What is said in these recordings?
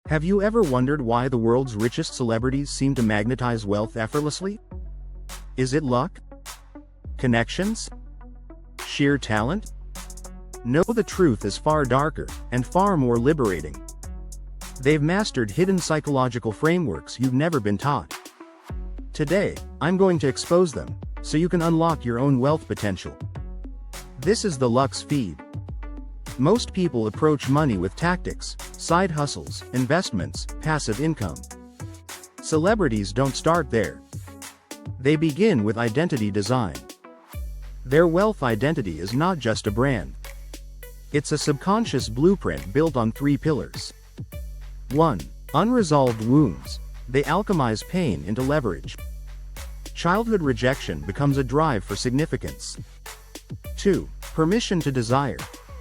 Have you ever wondered why the world's richest celebrities seem to magnetize wealth effortlessly? Is it luck? Connections? Sheer talent? No, the truth is far darker, and far more liberating. They've mastered hidden psychological frameworks you've never been taught. Today, I'm going to expose them, so you can unlock your own wealth potential. This is the Luxe Feed. Most people approach money with tactics, side hustles, investments, passive income. Celebrities don't start there. They begin with identity design. Their wealth identity is not just a brand. It's a subconscious blueprint built on 3 pillars. 1. Unresolved wounds. They alchemize pain into leverage. Childhood rejection becomes a drive for significance. 2. Permission to desire.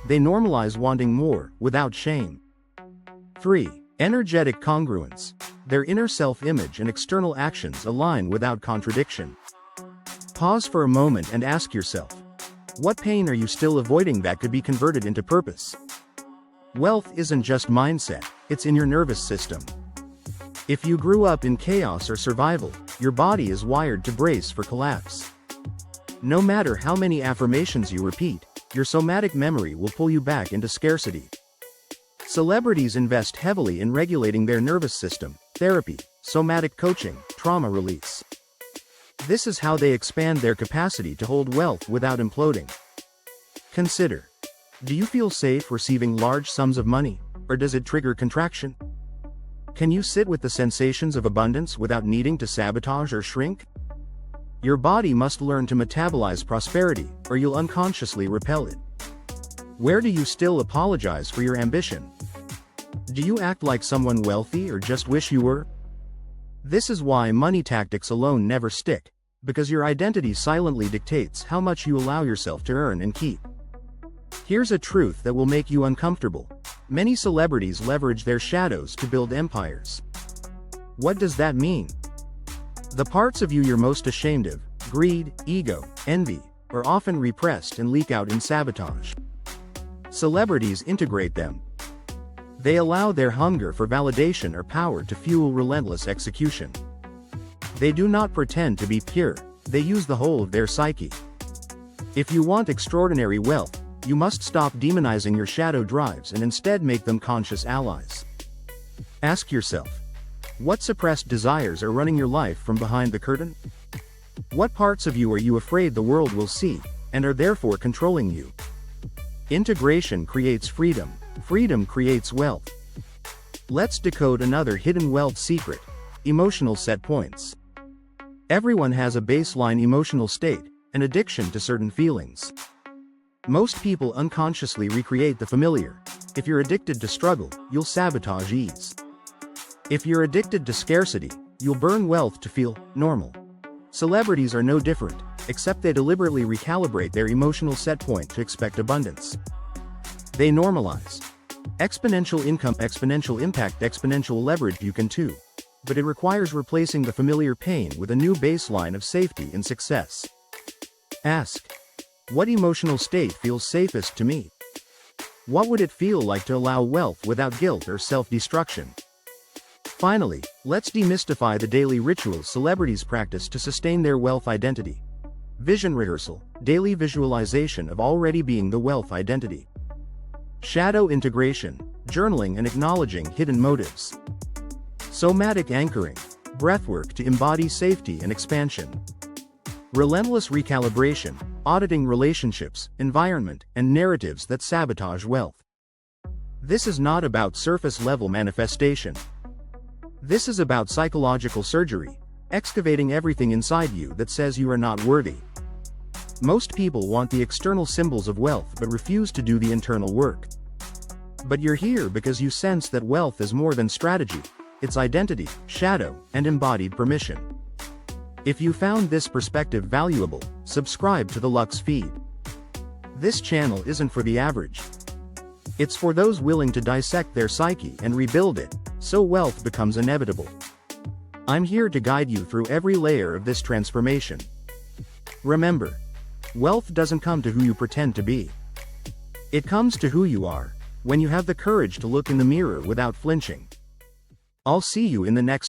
They normalize wanting more, without shame. 3. Energetic congruence. Their inner self-image and external actions align without contradiction. Pause for a moment and ask yourself, what pain are you still avoiding that could be converted into purpose? Wealth isn't just mindset, it's in your nervous system. If you grew up in chaos or survival, your body is wired to brace for collapse. No matter how many affirmations you repeat, your somatic memory will pull you back into scarcity. Celebrities invest heavily in regulating their nervous system, therapy, somatic coaching, trauma release. This is how they expand their capacity to hold wealth without imploding. Consider, do you feel safe receiving large sums of money, or does it trigger contraction? Can you sit with the sensations of abundance without needing to sabotage or shrink? Your body must learn to metabolize prosperity, or you'll unconsciously repel it. Where do you still apologize for your ambition? Do you act like someone wealthy or just wish you were? This is why money tactics alone never stick, because your identity silently dictates how much you allow yourself to earn and keep. Here's a truth that will make you uncomfortable. Many celebrities leverage their shadows to build empires. What does that mean? The parts of you you're most ashamed of, greed, ego, envy, are often repressed and leak out in sabotage. Celebrities integrate them. They allow their hunger for validation or power to fuel relentless execution. They do not pretend to be pure, they use the whole of their psyche. If you want extraordinary wealth, you must stop demonizing your shadow drives and instead make them conscious allies. Ask yourself, what suppressed desires are running your life from behind the curtain? What parts of you are you afraid the world will see, and are therefore controlling you? Integration creates freedom. Freedom creates wealth. Let's decode another hidden wealth secret: emotional set points. Everyone has a baseline emotional state, an addiction to certain feelings. Most people unconsciously recreate the familiar. If you're addicted to struggle, you'll sabotage ease. If you're addicted to scarcity, you'll burn wealth to feel normal. Celebrities are no different, except they deliberately recalibrate their emotional set point to expect abundance. They normalize. Exponential income, exponential impact, exponential leverage. You can too. But it requires replacing the familiar pain with a new baseline of safety and success. Ask, what emotional state feels safest to me? What would it feel like to allow wealth without guilt or self-destruction? Finally, let's demystify the daily rituals celebrities practice to sustain their wealth identity. Vision rehearsal, daily visualization of already being the wealth identity. Shadow integration, journaling and acknowledging hidden motives. Somatic anchoring, breathwork to embody safety and expansion. Relentless recalibration, auditing relationships, environment, and narratives that sabotage wealth. This is not about surface-level manifestation. This is about psychological surgery, excavating everything inside you that says you are not worthy. Most people want the external symbols of wealth but refuse to do the internal work. But you're here because you sense that wealth is more than strategy, it's identity, shadow, and embodied permission. If you found this perspective valuable, subscribe to the Luxe Feed. This channel isn't for the average. It's for those willing to dissect their psyche and rebuild it, so wealth becomes inevitable. I'm here to guide you through every layer of this transformation. Remember, wealth doesn't come to who you pretend to be. It comes to who you are, when you have the courage to look in the mirror without flinching. I'll see you in the next